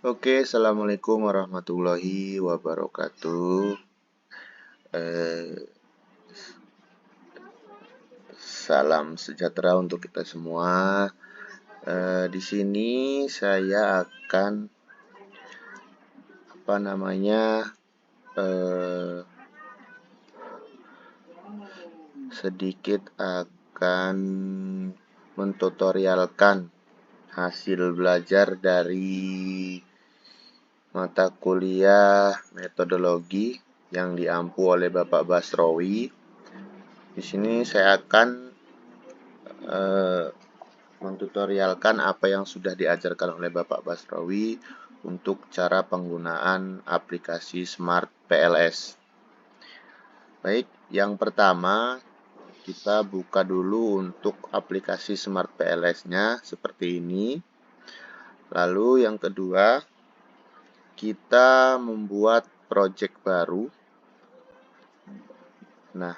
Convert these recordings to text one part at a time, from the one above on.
Oke, assalamualaikum warahmatullahi wabarakatuh. Eh, Salam sejahtera untuk kita semua. Di sini saya akan eh, sedikit akan mentutorialkan hasil belajar dari mata kuliah metodologi yang diampu oleh Bapak Basrowi. Di sini saya akan mentutorialkan apa yang sudah diajarkan oleh Bapak Basrowi untuk cara penggunaan aplikasi Smart PLS. Baik, yang pertama kita buka dulu untuk aplikasi Smart PLS-nya seperti ini. Lalu yang kedua, kita membuat project baru. Nah,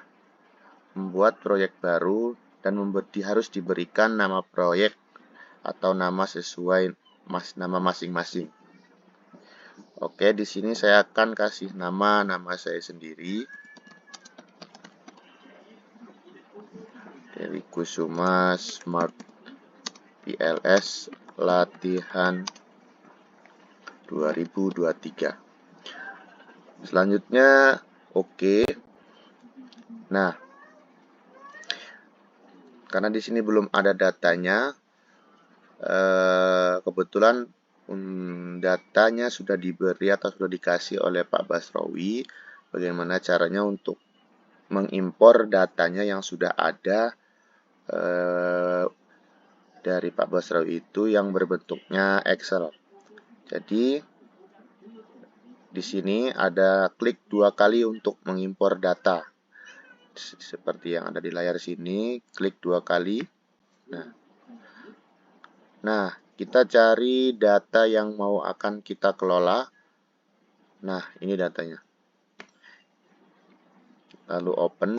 membuat proyek baru dan harus diberikan nama proyek atau nama sesuai nama masing-masing. Oke, di sini saya akan kasih nama saya sendiri. Dari Kusuma Smart PLS Latihan 2023. Selanjutnya, oke. Nah, karena di sini belum ada datanya, kebetulan datanya sudah diberi atau sudah dikasih oleh Pak Basrowi. Bagaimana caranya untuk mengimpor datanya yang sudah ada dari Pak Basrowi itu yang berbentuknya Excel. Jadi di sini ada klik 2 kali untuk mengimpor data. Seperti yang ada di layar sini, klik 2 kali. Nah, kita cari data yang mau akan kita kelola. Nah, ini datanya. Lalu open.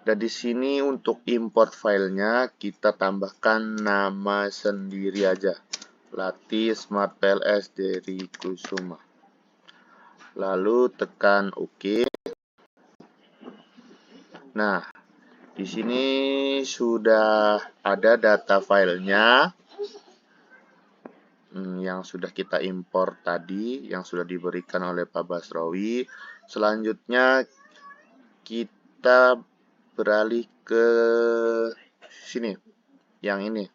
Dan di sini untuk import filenya kita tambahkan nama sendiri aja. Latih Smart PLS dari Kusuma. Lalu tekan OK. Nah, di sini sudah ada data filenya yang sudah kita impor tadi, yang sudah diberikan oleh Pak Basrowi. Selanjutnya kita beralih ke sini, yang ini,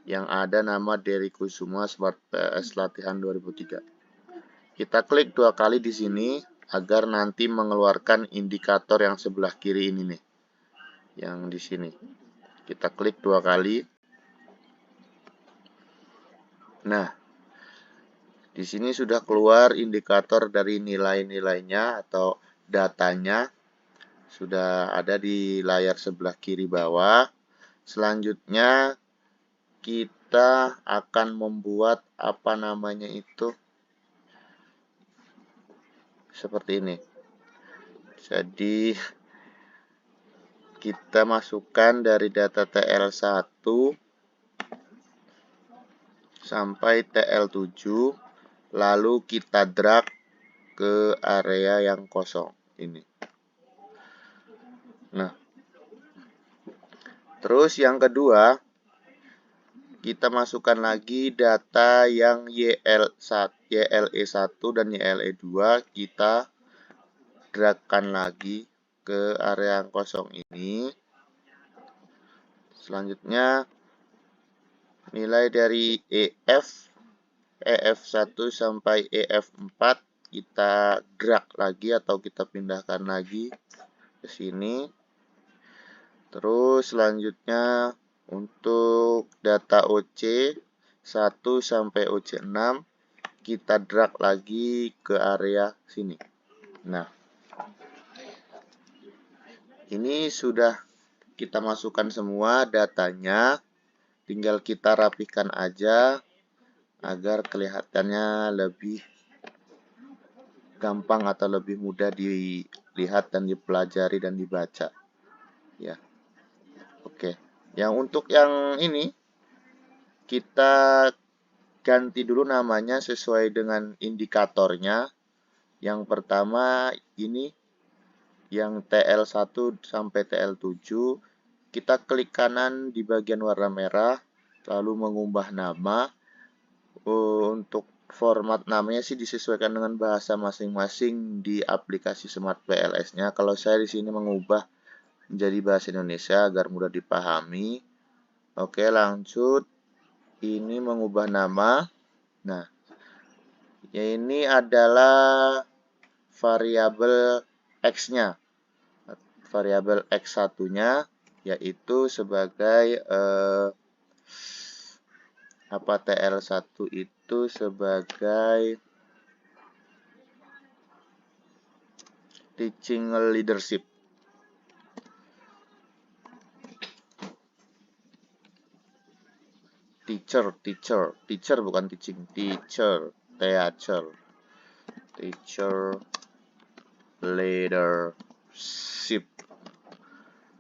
yang ada nama dari Kusuma Smart PLS Latihan 2003. Kita klik 2 kali di sini agar nanti mengeluarkan indikator yang sebelah kiri ini nih, yang di sini. Kita klik 2 kali. Nah, di sini sudah keluar indikator dari nilai-nilainya atau datanya. Sudah ada di layar sebelah kiri bawah. Selanjutnya kita akan membuat seperti ini. Jadi kita masukkan dari data TL1 sampai TL7, lalu kita drag ke area yang kosong ini. Nah, terus yang kedua, kita masukkan lagi data yang YLE1 dan YLE2, kita dragkan lagi ke area yang kosong ini. Selanjutnya, nilai dari EF1 sampai EF4 kita drag lagi atau kita pindahkan lagi ke sini. Terus selanjutnya untuk data OC 1 sampai OC6 kita drag lagi ke area sini. Nah, ini sudah kita masukkan semua datanya, tinggal kita rapikan aja agar kelihatannya lebih gampang atau lebih mudah dilihat dan dipelajari dan dibaca. Ya. Oke. Yang untuk yang ini kita ganti dulu namanya sesuai dengan indikatornya. Yang pertama ini yang TL1 sampai TL7, kita klik kanan di bagian warna merah, lalu mengubah nama. Untuk format namanya sih disesuaikan dengan bahasa masing-masing di aplikasi Smart PLS-nya. Kalau saya di sini mengubah menjadi bahasa Indonesia agar mudah dipahami. Oke, lanjut. Ini mengubah nama. Nah, ini adalah variabel X-nya. Variabel X1-nya yaitu sebagai TL1 itu sebagai teaching leadership. Teacher bukan teaching, teacher leadership.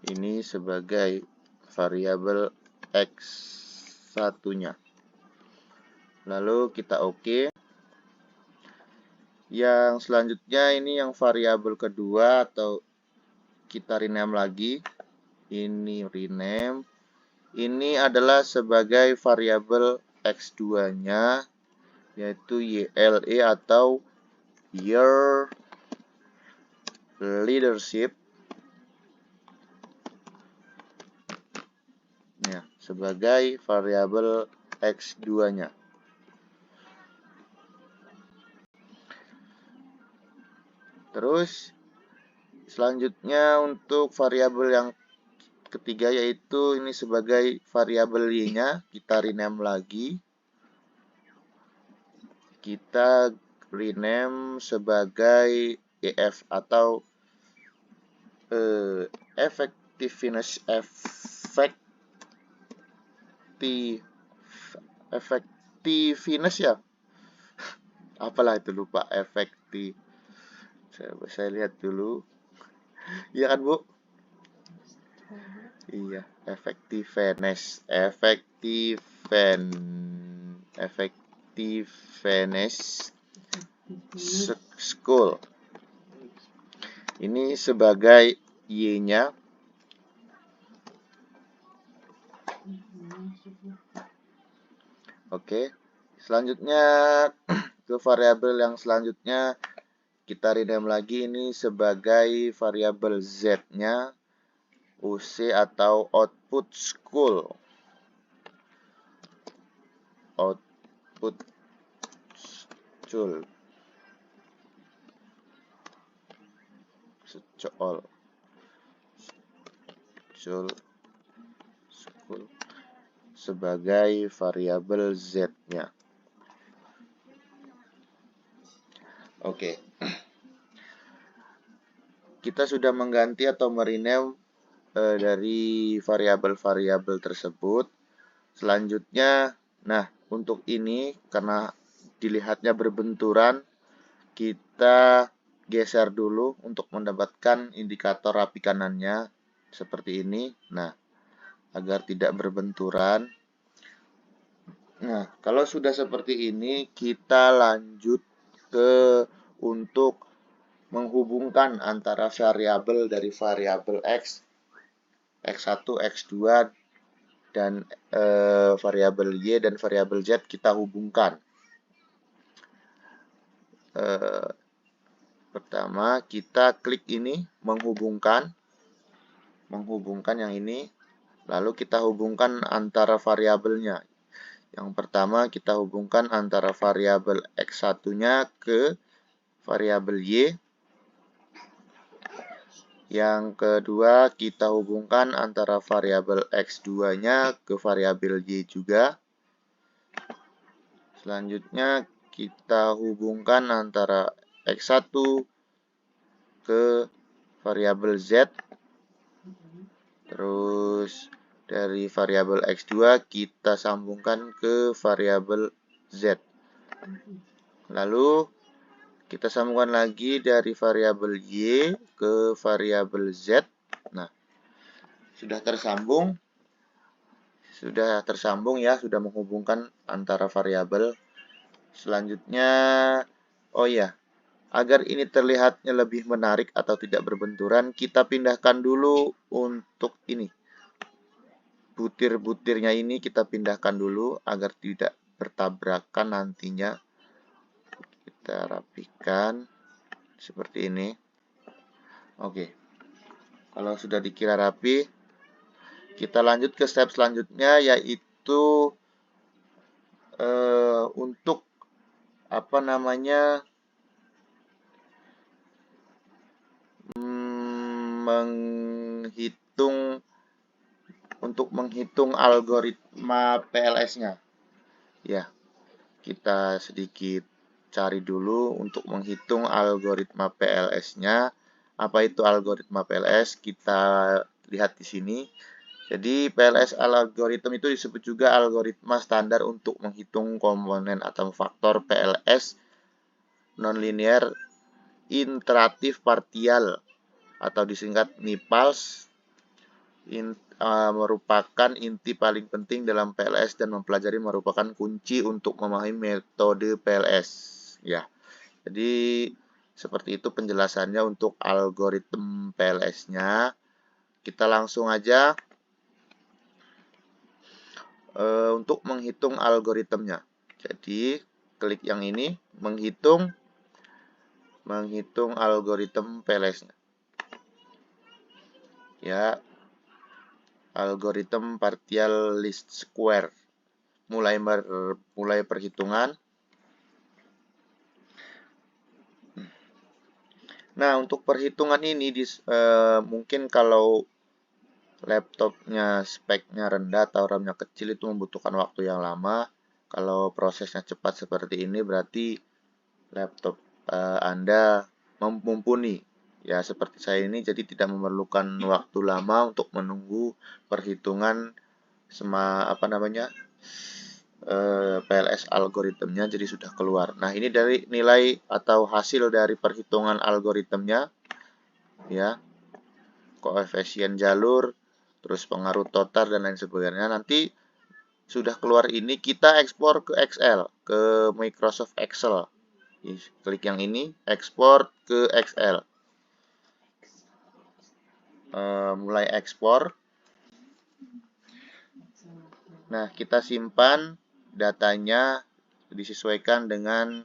Ini sebagai variabel X1-nya. Lalu kita oke. Yang selanjutnya ini yang variabel kedua atau kita rename lagi. Ini rename. Ini adalah sebagai variabel X2-nya yaitu YLE atau Your Leadership. Ya, sebagai variabel X2-nya. Terus selanjutnya untuk variabel yang ketiga yaitu ini sebagai variabel Y-nya, kita rename lagi. Kita rename sebagai EF atau effectiveness ya. Apalah itu, lupa. Saya lihat dulu. Iya kan, Bu? Iya, effectiveness school. Ini sebagai Y-nya. Oke. Selanjutnya ke variabel yang selanjutnya kita rename lagi ini sebagai variabel Z-nya UC atau output school. Output school. School sebagai variabel Z-nya. Oke. Kita sudah mengganti atau merename dari variabel-variabel tersebut. Selanjutnya, nah untuk ini karena dilihatnya berbenturan, kita geser dulu untuk mendapatkan indikator rapi kanannya seperti ini. Nah, agar tidak berbenturan. Nah, kalau sudah seperti ini, kita lanjut ke untuk menghubungkan antara variabel dari variabel X, X1, X2, dan variabel Y dan variabel Z kita hubungkan. Pertama, kita klik ini, menghubungkan yang ini, lalu kita hubungkan antara variabelnya. Yang pertama, kita hubungkan antara variabel X1-nya ke variabel Y. Yang kedua, kita hubungkan antara variabel X2-nya ke variabel Y juga. Selanjutnya, kita hubungkan antara X1 ke variabel Z. Terus dari variabel X2 kita sambungkan ke variabel Z. Lalu kita sambungkan lagi dari variabel Y ke variabel Z. Nah, sudah tersambung. Sudah tersambung ya, sudah menghubungkan antara variabel. Selanjutnya, oh ya, agar ini terlihatnya lebih menarik atau tidak berbenturan, kita pindahkan dulu untuk ini. Butir-butirnya ini kita pindahkan dulu agar tidak bertabrakan nantinya. Kita rapikan seperti ini. Oke. Kalau sudah dikira rapi, kita lanjut ke step selanjutnya, yaitu untuk apa namanya, menghitung algoritma PLS-nya. Ya, kita sedikit cari dulu untuk menghitung algoritma PLS-nya. Apa itu algoritma PLS? Kita lihat di sini. Jadi PLS algoritma itu disebut juga algoritma standar untuk menghitung komponen atau faktor PLS nonlinear iteratif partial atau disingkat NIPALS. Merupakan inti paling penting dalam PLS dan mempelajari merupakan kunci untuk memahami metode PLS. Ya, jadi seperti itu penjelasannya untuk algoritma PLS-nya. Kita langsung aja untuk menghitung algoritmnya. Jadi klik yang ini, menghitung algoritma PLS-nya. Ya, algoritma partial least square. Mulai perhitungan. Nah, untuk perhitungan ini mungkin kalau laptopnya speknya rendah atau RAM-nya kecil itu membutuhkan waktu yang lama. Kalau prosesnya cepat seperti ini berarti laptop Anda mumpuni. Ya, seperti saya ini jadi tidak memerlukan waktu lama untuk menunggu perhitungan PLS algoritmnya jadi sudah keluar. Nah, ini dari nilai atau hasil dari perhitungan algoritmnya ya. Koefisien jalur, terus pengaruh total dan lain sebagainya. Nanti sudah keluar ini kita ekspor ke Excel, ke Microsoft Excel. Klik yang ini, ekspor ke Excel. Mulai ekspor. Nah, kita simpan datanya disesuaikan dengan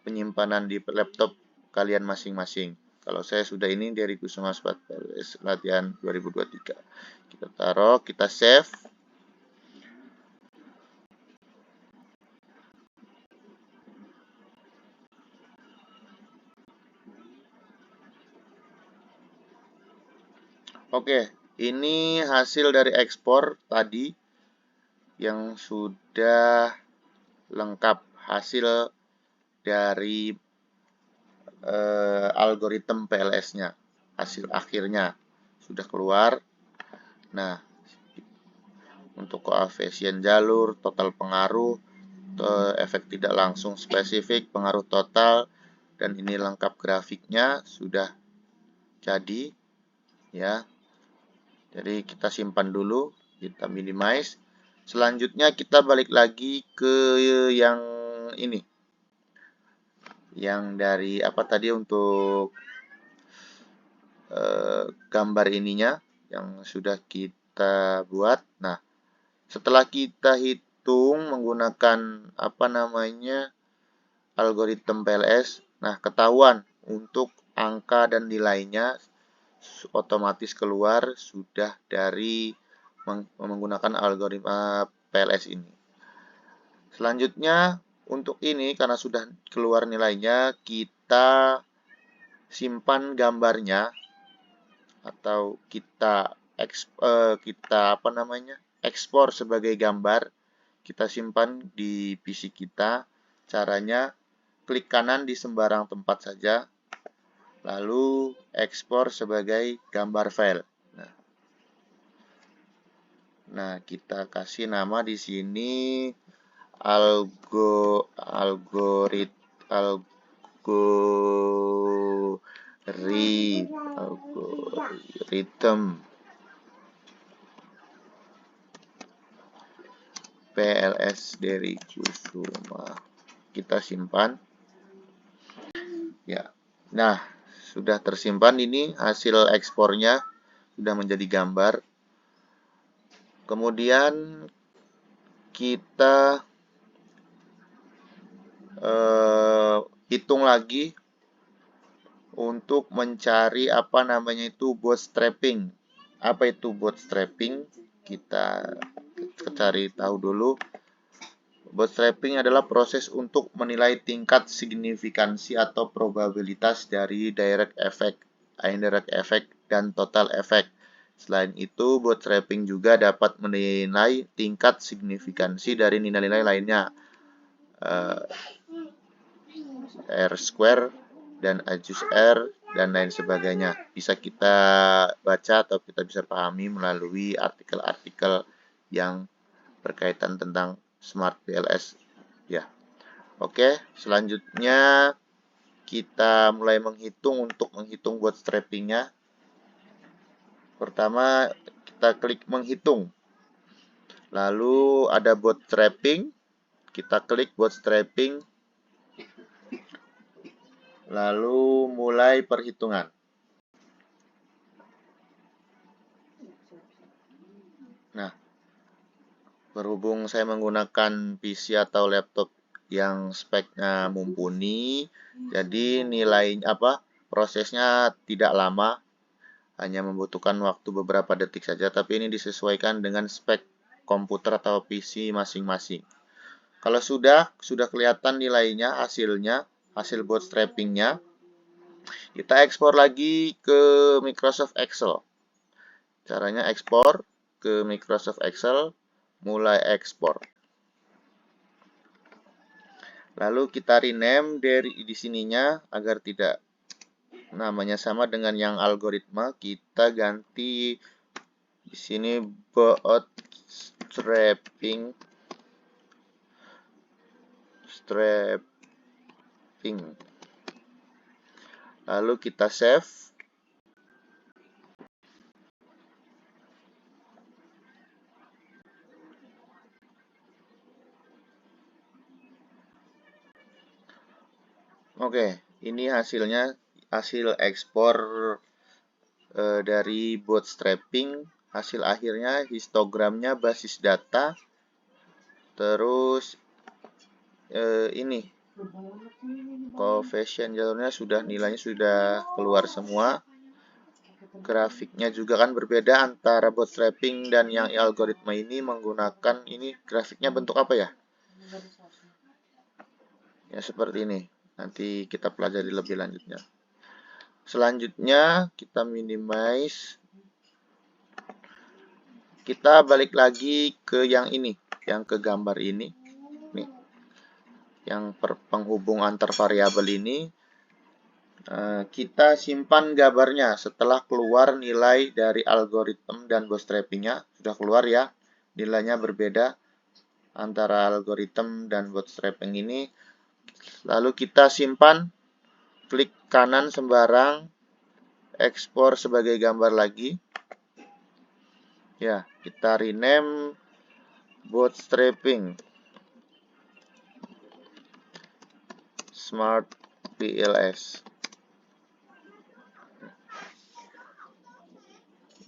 penyimpanan di laptop kalian masing-masing. Kalau saya sudah ini dari Kusuma latihan 2023. Kita taruh, kita save. Oke, ini hasil dari ekspor tadi yang sudah lengkap hasil dari algoritma PLS-nya. Hasil akhirnya sudah keluar. Nah, untuk koefisien jalur, total pengaruh, efek tidak langsung spesifik, pengaruh total, dan ini lengkap grafiknya sudah jadi ya. Jadi kita simpan dulu, kita minimize. Selanjutnya kita balik lagi ke yang ini. Yang dari apa tadi untuk gambar ininya yang sudah kita buat. Nah, setelah kita hitung menggunakan algoritma PLS, nah ketahuan untuk angka dan nilainya otomatis keluar sudah dari menggunakan algoritma PLS ini. Selanjutnya untuk ini karena sudah keluar nilainya, kita simpan gambarnya atau kita ekspor sebagai gambar. Kita simpan di PC kita. Caranya klik kanan di sembarang tempat saja. Lalu ekspor sebagai gambar file. Nah, kita kasih nama di sini algorithm PLS dari Kusuma. Kita simpan. Ya. Nah, sudah tersimpan ini hasil ekspornya sudah menjadi gambar. Kemudian kita hitung lagi untuk mencari apa namanya itu bootstrapping. Apa itu bootstrapping? Kita cari tahu dulu. Bootstrapping adalah proses untuk menilai tingkat signifikansi atau probabilitas dari direct effect, indirect effect, dan total effect. Selain itu, bootstrapping juga dapat menilai tingkat signifikansi dari nilai-nilai lainnya, R square dan adjust R dan lain sebagainya. Bisa kita baca atau kita bisa pahami melalui artikel-artikel yang berkaitan tentang Smart PLS. Ya, oke. Selanjutnya kita mulai menghitung untuk menghitung bootstrapping-nya. Pertama kita klik menghitung. Lalu ada bootstrapping. Kita klik bootstrapping. Lalu mulai perhitungan. Nah, berhubung saya menggunakan PC atau laptop yang speknya mumpuni, jadi prosesnya tidak lama, hanya membutuhkan waktu beberapa detik saja, tapi ini disesuaikan dengan spek komputer atau PC masing-masing. Kalau sudah kelihatan nilainya, hasil bootstrapping-nya, kita ekspor lagi ke Microsoft Excel. Caranya ekspor ke Microsoft Excel, mulai ekspor. Lalu kita rename di sininya agar tidak namanya sama dengan yang algoritma, kita ganti di sini bootstrapping. Lalu kita save. Oke, ini hasilnya, hasil ekspor dari bootstrapping. Hasil akhirnya histogramnya basis data. Terus ini coefficient jalurnya nilainya sudah keluar semua. Grafiknya juga kan berbeda antara bootstrapping dan yang algoritma ini menggunakan ini grafiknya bentuk apa ya? Ya seperti ini. Nanti kita pelajari lebih lanjutnya. Selanjutnya kita minimize. Kita balik lagi ke yang ini, yang ke gambar ini. Nih. Yang penghubung antar variabel ini. Kita simpan gambarnya setelah keluar nilai dari algoritma dan bootstrapping-nya. Sudah keluar ya. Nilainya berbeda antara algoritma dan bootstrapping ini. Lalu kita simpan, klik kanan sembarang, ekspor sebagai gambar lagi. Ya, kita rename bootstrapping Smart PLS.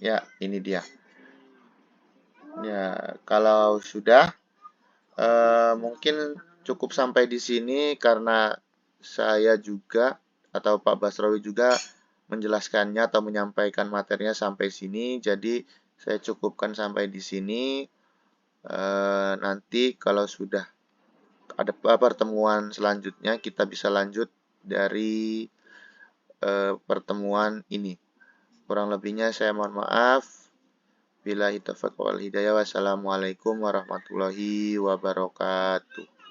Ya, ini dia. Ya, kalau sudah, mungkin cukup sampai di sini karena saya juga atau Pak Basrawi juga menjelaskannya atau menyampaikan materinya sampai sini. Jadi saya cukupkan sampai di sini. Nanti kalau sudah ada pertemuan selanjutnya kita bisa lanjut dari pertemuan ini. Kurang lebihnya saya mohon maaf. Billahi taufiq wal hidayah. Wassalamualaikum warahmatullahi wabarakatuh.